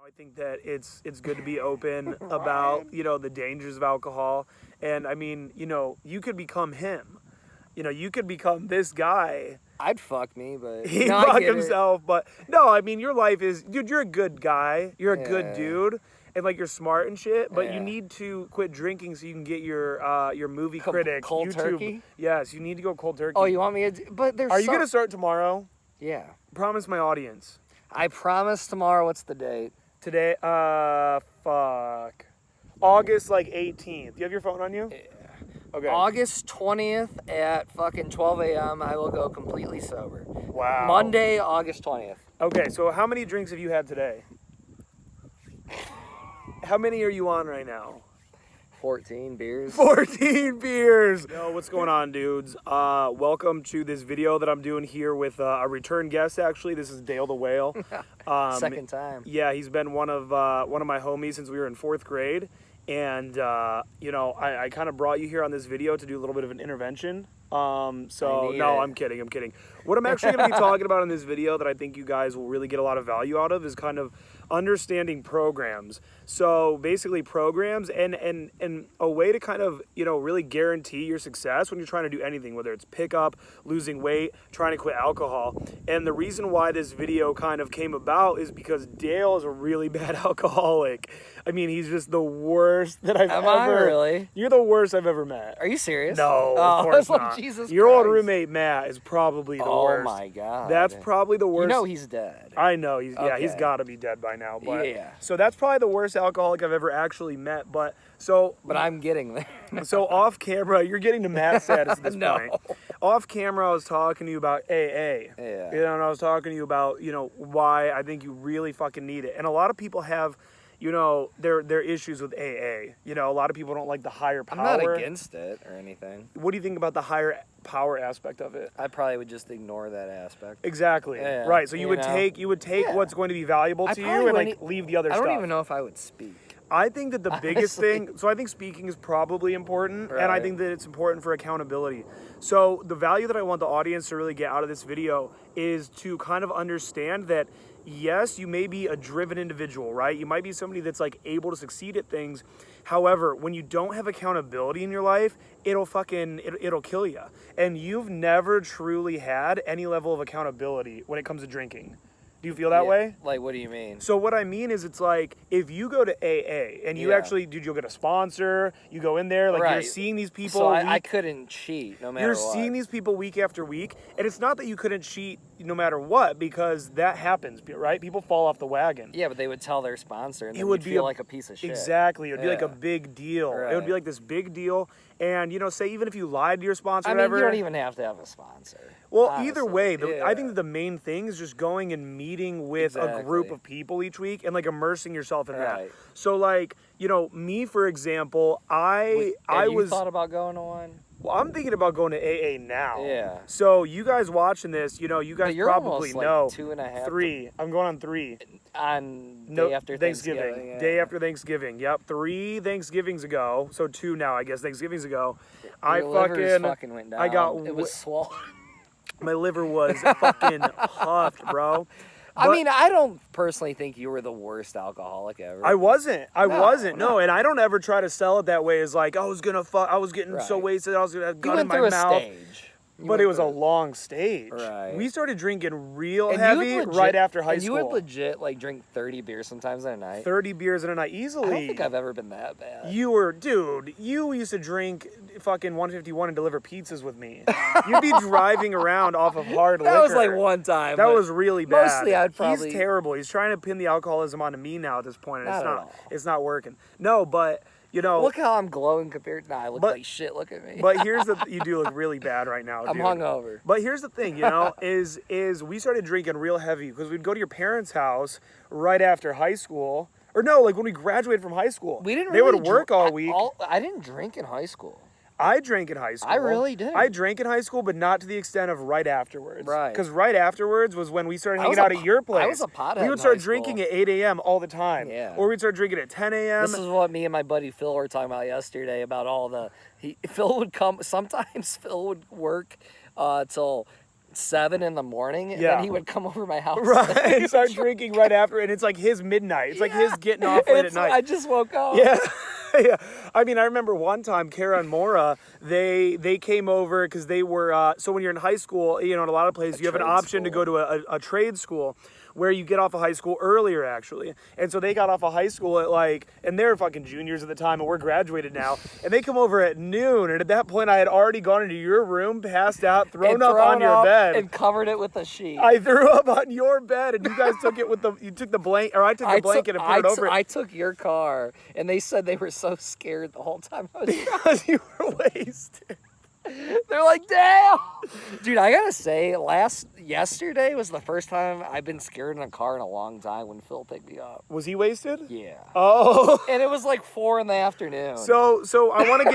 I think that it's good to be open about, the dangers of alcohol. And I mean, you could become him. You could become this guy. I'd fuck me, but He'd no, I fuck get himself, but no, I mean, your life is, dude, you're a good guy. You're a good Yeah. dude. And like you're smart and shit, but you Yeah. need to quit drinking so you can get your movie critic cold YouTube. turkey? Yes, you need to go cold turkey. Oh, you want me to? But there's. Are you gonna start tomorrow? Yeah. Promise my audience. I promise tomorrow. What's the date? Today, fuck. August like 18th. You have your phone on you? Yeah. Okay. August 20th at fucking 12 a.m. I will go completely sober. Wow. Monday, August 20th. Okay, so how many drinks have you had today? How many are you on right now? 14 beers. 14 beers! Yo, what's going on, dudes? Welcome to this video that I'm doing here with a return guest, actually. This is Dale the Whale. Second time. Yeah, he's been one of my homies since we were in 4th grade. And, I kind of brought you here on this video to do a little bit of an intervention. I'm kidding. What I'm actually going to be talking about in this video that I think you guys will really get a lot of value out of is kind of understanding programs. So basically programs and a way to kind of, really guarantee your success when you're trying to do anything, whether it's pickup, losing weight, trying to quit alcohol. And the reason why this video kind of came about is because Dale is a really bad alcoholic. I mean, he's just the worst that I've ever... Am I really? You're the worst I've ever met. Are you serious? No, Oh, of course I was like, not. Jesus Your old Christ. roommate, Matt, is probably the worst. Oh my God. That's probably the worst. You know he's dead. I know. He's Okay. got to be dead by now. But, Yeah. So that's probably the worst alcoholic I've ever actually met. But I'm getting there. so off camera, you're getting to Matt status at this No. point. Off camera, I was talking to you about AA. Yeah. And I was talking to you about, why I think you really fucking need it. And a lot of people have, their issues with AA. A lot of people don't like the higher power. I'm not against it or anything. What do you think about the higher power aspect of it? I probably would just ignore that aspect. Exactly. Yeah, Right. So you would know. take Yeah. what's going to be valuable to you and like leave the other stuff. I don't even know if I would speak. I think that the biggest thing, so I think speaking is probably important, and I Right. think that it's important for accountability. So the value that I want the audience to really get out of this video is to kind of understand that, yes, you may be a driven individual, right? You might be somebody that's like able to succeed at things. However, when you don't have accountability in your life, it'll kill you. And you've never truly had any level of accountability when it comes to drinking. Do you feel that way? Like, what do you mean? So what I mean is it's like, if you go to AA and you actually, dude, you'll get a sponsor, you go in there, like you're seeing these people. So I couldn't cheat no matter what. You're seeing these people week after week, and it's not that you couldn't cheat no matter what, because that happens, right? People fall off the wagon. Yeah, but they would tell their sponsor, and It then would you'd be feel like a piece of shit. Exactly. It would be like a Yeah. big deal. Right. It would be like this big deal. And, say even if you lied to your sponsor or I mean, whatever. you don't even have to have a sponsor. Well, honestly. either way, I think Yeah. that the main thing is just going and meeting with a group Exactly. of people each week and like immersing yourself in that. Right. So like, me for example, I you thought about going to one? Well, I'm thinking about going to AA now. Yeah. So you guys watching this, you guys But you're probably almost, like, know. 2.5 3. I'm going on 3. On No, day after Thanksgiving. Yeah. Day after Thanksgiving. Yep. 3 Thanksgivings ago. So 2 now, I guess. Thanksgivings ago. Your liver fucking went down. I got. It was swollen. My liver was fucking puffed, bro. I mean, I don't personally think you were the worst alcoholic ever. I wasn't. No. And I don't ever try to sell it that way as like, I was getting so Right. wasted, I was gonna have You gun in went my through a mouth. stage. But it was a long stage. Right. We started drinking real And heavy you would legit, right after high and school. you would legit like drink 30 beers sometimes in a night. 30 beers in a night easily. I don't think I've ever been that bad. You used to drink fucking 151 and deliver pizzas with me. You'd be driving around off of hard liquor. That was like one time. That but was really bad. Mostly I'd probably... He's terrible. He's trying to pin the alcoholism onto me now at this point, and Not at all. it's not working. No, but Look how I'm glowing compared... Nah, I look like shit. Look at me. But you do look really bad right now, dude. I'm hungover. But here's the thing, is we started drinking real heavy because we'd go to your parents' house right after high school. Or no, like when we graduated from high school. We didn't They really would work all week. I didn't drink in high school. I drank in high school. I really did. I drank in high school, but not to the extent of right afterwards. Right. Because right afterwards was when we started I hanging was out a at your place. I was a pothead We would in start high drinking school. at 8 a.m. all the time. Yeah. Or we'd start drinking at 10 a.m. This is what me and my buddy Phil were talking about yesterday about all the... Phil would come... Sometimes Phil would work till 7 in the morning, and Yeah. then he would come over my house. Right, and start drinking right after, and it's like his midnight. It's like his getting off late at night. I just woke up. Yeah. Yeah. I mean, I remember one time, Kara and Maura, they came over because they were, so when you're in high school, you know, in a lot of places, you have an option to go to a trade school where you get off of high school earlier, actually. And so they got off of high school at like, and they're fucking juniors at the time, and we're graduated now. And they come over at noon, and at that point, I had already gone into your room, passed out, thrown up on your bed. And covered it with a sheet. I threw up on your bed, and you guys took it with you took the blanket, or I took the blanket and put it over it. I took your car, and they said they were so scared the whole time I was Because you were wasted. They're like, damn! Dude, I gotta say, yesterday was the first time I've been scared in a car in a long time when Phil picked me up. Was he wasted? Yeah. Oh. And it was like 4 in the afternoon. So I want to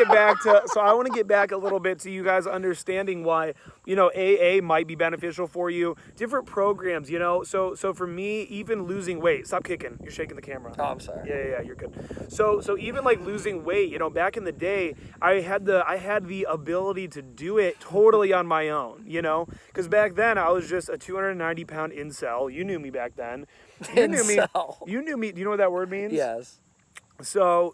get back a little bit to you guys understanding why, you know, AA might be beneficial for you. Different programs, you know. So for me, even losing weight. Stop kicking. You're shaking the camera. Oh, I'm sorry. Yeah, you're good. So even like losing weight, you know, back in the day, I had the ability to do it totally on my own, you know, because back then I was just a 290-pound incel. You knew me back then. You knew me. Do you know what that word means? Yes. So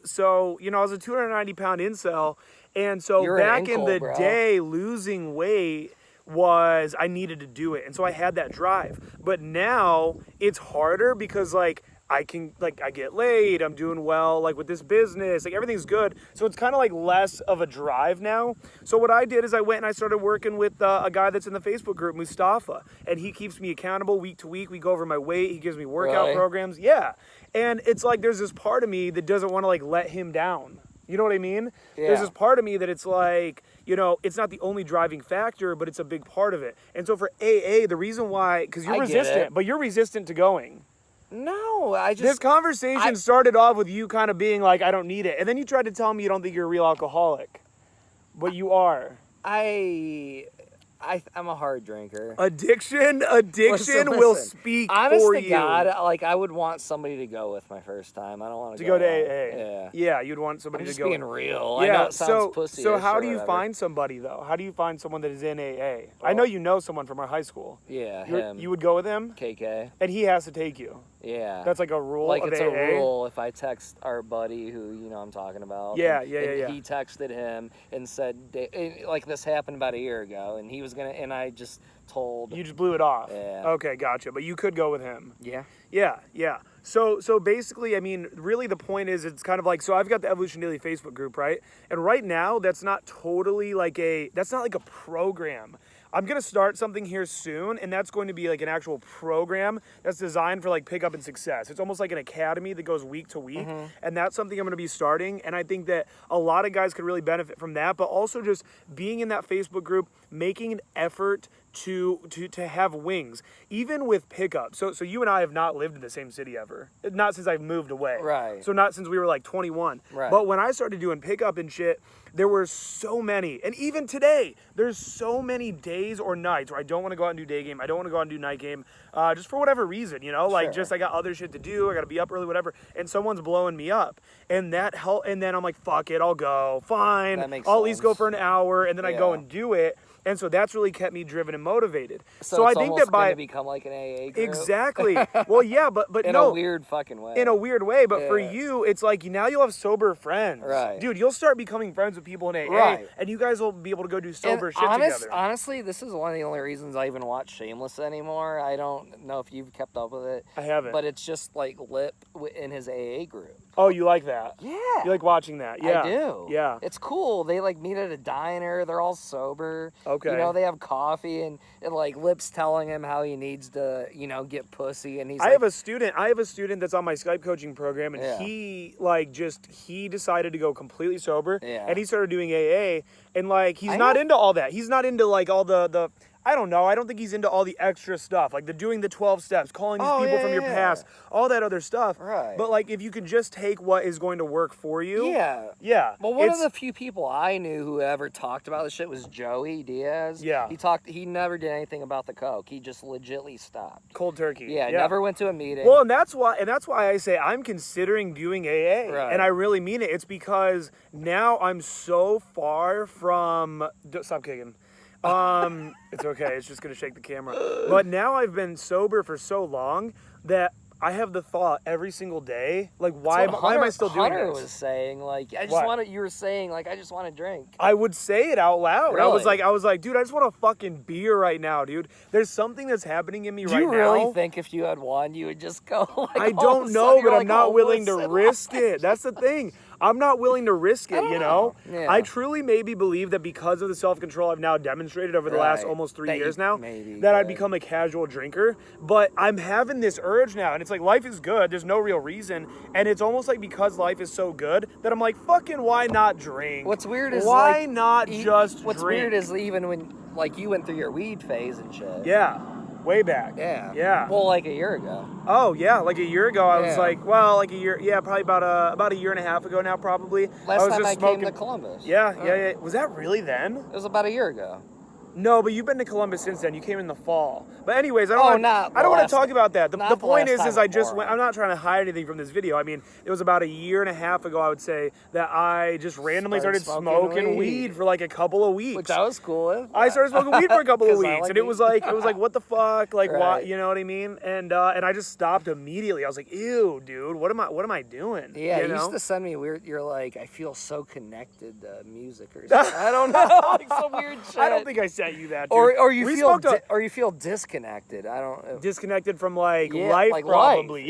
you know, I was a 290-pound incel, and so You're back in the bro. day, losing weight was, I needed to do it, and so I had that drive. But now it's harder because like I get laid, I'm doing well, like with this business, like everything's good. So it's kind of like less of a drive now. So what I did is I went and I started working with a guy that's in the Facebook group, Mustafa, and he keeps me accountable week to week. We go over my weight. He gives me workout programs. Yeah. And it's like, there's this part of me that doesn't want to like let him down. You know what I mean? Yeah. There's this part of me that it's like, you know, it's not the only driving factor, but it's a big part of it. And so for AA, the reason why, because you're resistant, but you're resistant to going. No, This conversation started off with you kind of being like, I don't need it. And then you tried to tell me you don't think you're a real alcoholic. But you are. I'm a hard drinker. Addiction will speak honest for to you. God, like I would want somebody to go with my first time. I don't want to go to AA. Yeah. Yeah, you'd want somebody I'm just to go. being real. Yeah. I know it sounds pussy. So how do you find somebody though? How do you find someone that is in AA? I know you know someone from our high school. Yeah, him. You would go with him? KK. And he has to take you. Yeah. That's like a rule like of it's AA? a rule if I text our buddy who you know I'm talking about. Yeah. He texted him and said, like this happened about a year ago, and he was gonna, and I just told. You just blew it off. Yeah. Okay, gotcha. But you could go with him. Yeah. Yeah. So basically, I mean, really the point is it's kind of like, so I've got the Evolution Daily Facebook group, right? And right now, that's not like a program. I'm going to start something here soon, and that's going to be like an actual program that's designed for like pickup and success. It's almost like an academy that goes week to week, and that's something I'm going to be starting. And I think that a lot of guys could really benefit from that, but also just being in that Facebook group, making an effort to have wings, even with pickup. So you and I have not lived in the same city ever. Not since I've moved away. Right. So not since we were like 21. Right. But when I started doing pickup and shit, there were so many, and even today, there's so many days or nights where I don't want to go out and do day game. I don't want to go out and do night game, just for whatever reason, you know, like just I got other shit to do. I got to be up early, whatever. And someone's blowing me up, and that help. And then I'm like, fuck it, I'll go. Fine, I'll at least go for an hour, and then I go and do it. And so that's really kept me driven and motivated. So I think that by become like an AA group. Exactly. Well, yeah, but in no, a weird fucking way. In a weird way, but for you, it's like now you'll have sober friends. Right. Dude, you'll start becoming friends with people in AA, right. And you guys will be able to go do sober shit together. Honestly, this is one of the only reasons I even watch Shameless anymore. I don't know if you've kept up with it. I haven't. But it's just like Lip in his AA group. Oh, you like that? Yeah. You like watching that? Yeah. I do. Yeah. It's cool. They like meet at a diner. They're all sober. Okay. You know, they have coffee and like Lip's telling him how he needs to, you know, get pussy, and he's I have a student that's on my Skype coaching program, and he decided to go completely sober, and he started doing AA, and like he's not into all that. He's not into like all the I don't know. I don't think he's into all the extra stuff, like doing the 12 steps, calling these people from your past, all that other stuff. Right. But like, if you can just take what is going to work for you. Yeah. Yeah. Well, one of the few people I knew who ever talked about this shit was Joey Diaz. Yeah. He never did anything about the coke. He just legitly stopped. Cold turkey. Yeah. Never went to a meeting. Well, and that's why I say I'm considering doing AA. Right. And I really mean it. It's because now I'm so far from, stop kicking. It's okay. It's just gonna shake the camera. But now I've been sober for so long that I have the thought every single day, like, why am I still doing Hunter this? was saying, like, I just What? want to. You were saying, like, I just want to drink. I would say it out loud. Really? I was like, dude, I just want a fucking beer right now, dude. There's something that's happening in me right now. Do you really think if you had one, you would just go? Like, I all don't of a know, sudden but you're, I'm not willing to listen. risk it. That's the thing. I'm not willing to risk it, you know? Yeah. I truly maybe believe that because of the self-control I've now demonstrated over the last Right. almost 3 That years you now, maybe that I'd could. become a casual drinker. But I'm having this urge now, and it's like life is good. There's no real reason. And it's almost like because life is so good that I'm like, fucking why not drink? What's weird is why like, not just What's drink? weird is even when like you went through your weed phase and shit. Yeah. Way back. Yeah. Yeah. Well, like a year ago. Oh yeah, like a year ago I was Yeah. like, well, like a year, yeah, probably about a year and a half ago now, probably. Last was time just I smoking. came to Columbus. Yeah. Was that really then? It was about a year ago. No, but you've been to Columbus since then. You came in the fall. But anyways, I don't Oh, want not the I don't want last- to talk about that. The not the point last is time I just before. went. I'm not trying to hide anything from this video. I mean, it was about a year and a half ago, I would say, that I just randomly started Started smoking smoking weed weed. for like a couple of weeks. Which I was cool with. I started smoking weed for a couple of 'Cause I weeks, like and it weed. was like, what the fuck, like, why, Right. you know what I mean? And I just stopped immediately. I was like, ew, dude, what am I doing? Yeah, you you know? used to send me weird. You're like, I feel so connected to music or something. I don't know, like some weird shit. I don't think I sent you that, dude. Or you We feel smoked a- or you feel disconnected. I don't. disconnected from like Yeah, life, like probably. life,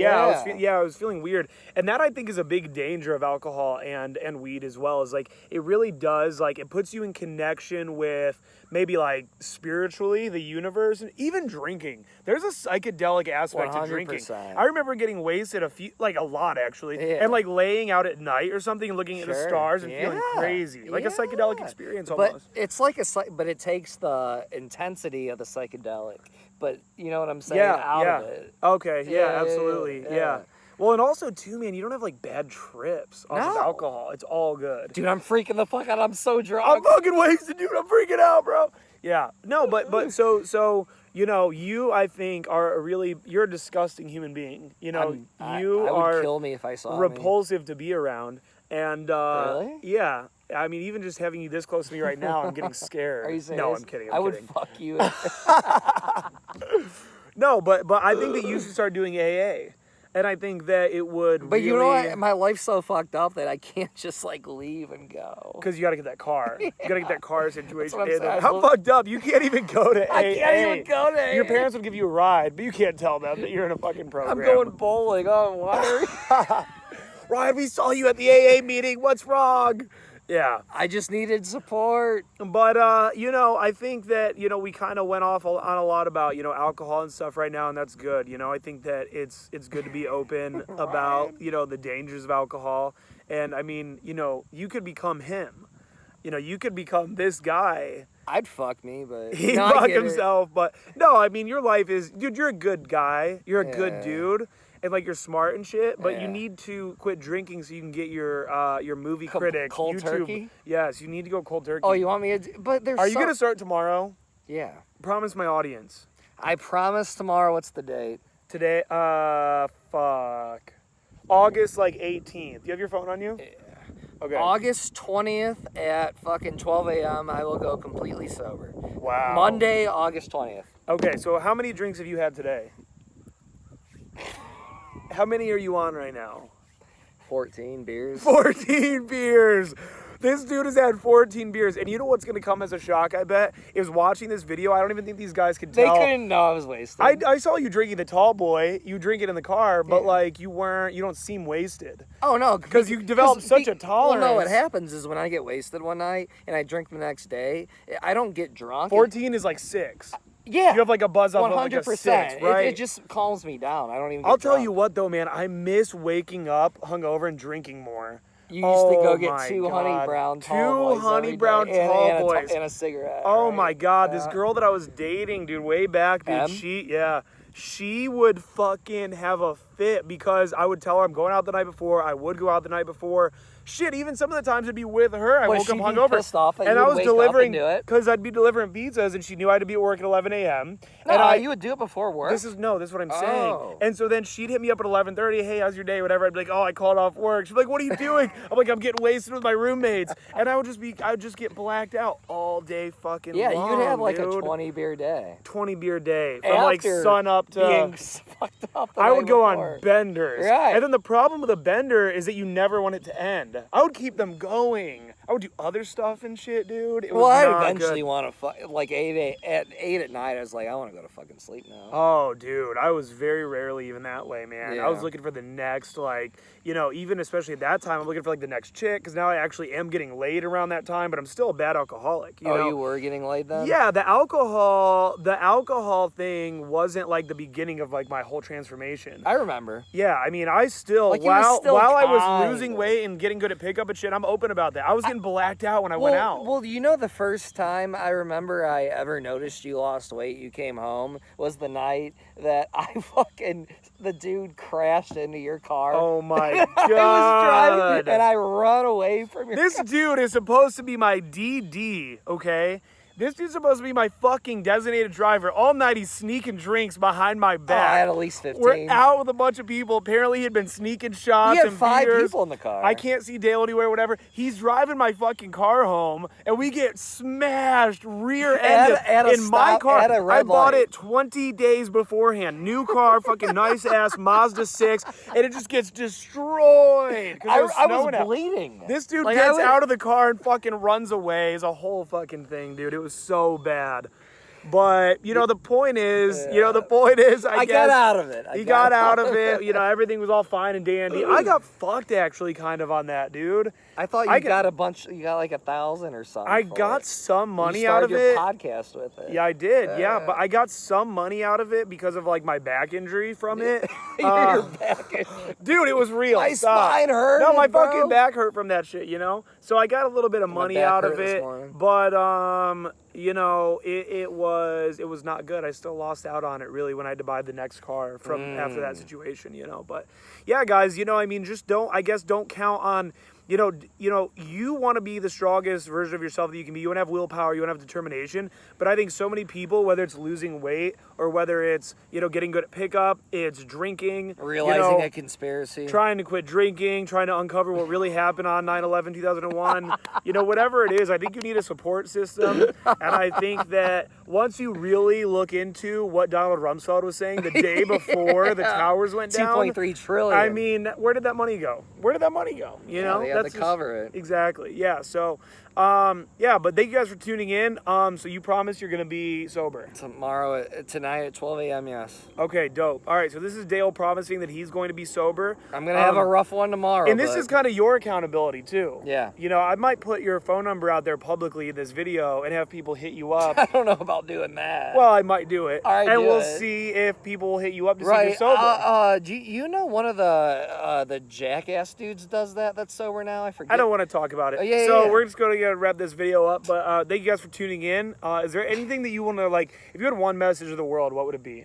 Yeah, I was feeling weird, and that I think is a big danger of alcohol and weed as well. Is like it really does, like, it puts you in connection with maybe like spiritually the universe, and even drinking. There's a psychedelic aspect to drinking. 100%. I remember getting wasted a lot actually, Yeah. and like laying out at night or something and looking at the Sure. stars and feeling Yeah. crazy, like a psychedelic Yeah. experience But almost. it's like but it takes the intensity of the psychedelic. But you know what I'm saying? Yeah, out yeah. of it. Okay, yeah, Yeah, absolutely, yeah, yeah. yeah. Well, and also too, man, you don't have like bad trips off of No. alcohol. It's all good. Dude, I'm freaking the fuck out. I'm so I'm drunk. fucking wasted, dude. I'm freaking out, bro. Yeah, no, but so you know, you I think are you're a disgusting human being. You know, I you would are kill me if I saw me. repulsive to be around, and Really? yeah. I mean, even just having you this close to me right now, I'm getting scared. Are you serious? No, I'm kidding. I I'm would kidding. fuck you. No, but I think that you should start doing AA, and I think that it would. But you know what? My life's so fucked up that I can't just like leave and go. Because you got to get that car. You got to get that car situation. what I'm saying. How fucked up? You can't even go to AA. I can't even go to Your AA. parents would give you a ride, but you can't tell them that you're in a fucking program. I'm going bowling. Oh, water. Ryan, we saw you at the AA meeting. What's wrong? Yeah. I just needed support. But, you know, I think that, you know, we kind of went off on a lot about, you know, alcohol and stuff right now, and that's good. You know, I think that it's good to be open about, you know, the dangers of alcohol. And, I mean, you know, you could become him. You know, you could become this guy. I'd fuck me, but He'd no, I fuck get it. himself. But, no, I mean, your life is, dude, you're a good guy. You're a good Yeah. dude. And, like, you're smart and shit, but you Yeah. need to quit drinking so you can get your movie critic cold YouTube. turkey? Yes, you need to go cold turkey. Oh, you want me to? But there's. Are you going to start tomorrow? Yeah. Promise my audience. I promise tomorrow. What's the date? Today, fuck. August, like, 18th. You have your phone on you? Yeah. Okay. August 20th at fucking 12 a.m. I will go completely sober. Wow. Monday, August 20th. Okay, so how many drinks have you had today? How many are you on right now? 14 beers. 14 beers. This dude has had 14 beers, and you know what's going to come as a shock, I bet, is watching this video. I don't even think these guys could They tell. couldn't know I was wasted. I saw you drinking the tall boy. You drink it in the car, but, Yeah. like, you don't seem wasted. Oh no, Because you develop such a tolerance. Well, no, what happens is when I get wasted one night and I drink the next day, I don't get drunk. 14 is like 6. Yeah. You have like a buzz off of like a 6, right? It just calms me down. I don't even. Get I'll tell drunk. you what though, man. I miss waking up hungover and drinking more. You used to go Oh get my 2 God. honey brown tall 2 boys honey every day, brown and- tall and a boys. and a cigarette. Oh right? my God, this Yeah. girl that I was dating, dude, way back, dude, Em? she she would fucking have a fit because I would tell her I'm going out the night before. I would go out the night before. Shit, even some of the times it'd be with her. I woke up hungover, pissed off that and you I would was wake up delivering and do it? because I'd be delivering pizzas, and she knew I had to be at work at 11 a.m. No, and you would do it before work. This is what I'm Oh. saying. And so then she'd hit me up at 11:30. Hey, how's your day? Whatever. I'd be like, oh, I called off work. She'd be like, what are you doing? I'm like, I'm getting wasted with my roommates, and I would just get blacked out all day fucking long. Yeah, you'd have like dude. a 20 beer day. 20 beer day from like After sun up to being fucked up. I would go before. on benders. Right. And then the problem with a bender is that you never want it to end. I would keep them going. I would do other stuff and shit, dude. It was Well, I not eventually good. want to like 8 at night. I was like, I want to go to fucking sleep now. Oh, dude, I was very rarely even that way, man. I was Yeah. looking for the next, like, even especially at that time, I'm looking for like the next chick because now I actually am getting laid around that time, but I'm still a bad alcoholic. You know? You were getting laid then? Yeah, the alcohol thing wasn't like the beginning of like my whole transformation. I remember. Yeah, I mean, I still Like, you was still while I was kind losing of- weight and getting good at pickup and shit, I'm open about that. I was getting blacked out when I went out. Well, you know, the first time I remember I ever noticed you lost weight, you came home, was the night that the dude crashed into your car. Oh my I was god! driving and I run away from your This dude is supposed to be my DD, okay? This dude's supposed to be my fucking designated driver. All night he's sneaking drinks behind my I back. had at least 15. We're out with a bunch of people. Apparently he had been sneaking shots We had and 5 beers. people in the car. I can't see Dale anywhere, whatever. He's driving my fucking car home, and we get smashed rear-ended At a in my stop- car. at a red I bought light. it 20 days beforehand. New car, fucking nice-ass Mazda 6, and it just gets destroyed. 'Cause I it was was snowing out. bleeding. This dude Like, gets out of the car and fucking runs away. It's a whole fucking thing, dude. It was so bad. But, the point is, I I guess. got out of it. He got out of it. Everything was all fine and dandy. I got fucked actually kind of on that, dude. I thought you got a bunch. You got like 1,000 or something. I for got it. some money You out of started it. your podcast with it. Yeah, I did. Yeah, but I got some money out of it because of like my back injury from it. Your back. Dude, it was real. My Stop. spine hurt, No, my bro. fucking back hurt from that shit, So I got a little bit of money back out hurt of this it, morning. but it was not good. I still lost out on it really when I had to buy the next car from after that situation, But yeah, guys, just don't count on. You want to be the strongest version of yourself that you can be. You want to have willpower. You want to have determination. But I think so many people, whether it's losing weight or whether it's, getting good at pickup, it's drinking. Realizing a conspiracy. Trying to quit drinking, trying to uncover what really happened on 9/11/2001. Whatever it is, I think you need a support system. And I think that once you really look into what Donald Rumsfeld was saying the day before the towers went down. 2.3 trillion. I mean, where did that money go? They had to cover it. Exactly. Yeah. So, but thank you guys for tuning in. So you promise you're going to be sober. Tonight at 12 a.m., yes. Okay, dope. All right. So this is Dale promising that he's going to be sober. I'm going to have a rough one tomorrow. And this is kind of your accountability too. Yeah. I might put your phone number out there publicly in this video and have people hit you up. I don't know about doing that. Well, I might do it. All right, and do we'll it. see if people will hit you up to see if you're right. sober. Do you know one of the jackass dudes does that's sober now? I forget. I don't want to talk about it. Yeah, so yeah. we're just going to wrap this video up. But thank you guys for tuning in. Is there anything that you want to, if you had one message to the world, what would it be?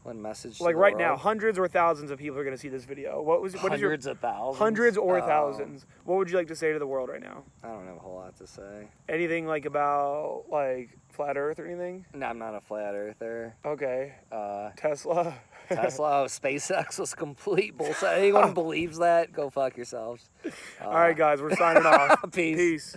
One message to Like the right world? now, hundreds or thousands of people are going to see this video. What is your Hundreds of thousands? hundreds or Oh, thousands? What would you like to say to the world right now? I don't have a whole lot to say. Anything about flat Earth or anything? No, I'm not a flat earther. Okay. Tesla, Tesla. SpaceX was complete bullshit. Anyone who believes that, go fuck yourselves. All right, guys, we're signing off. Peace. Peace.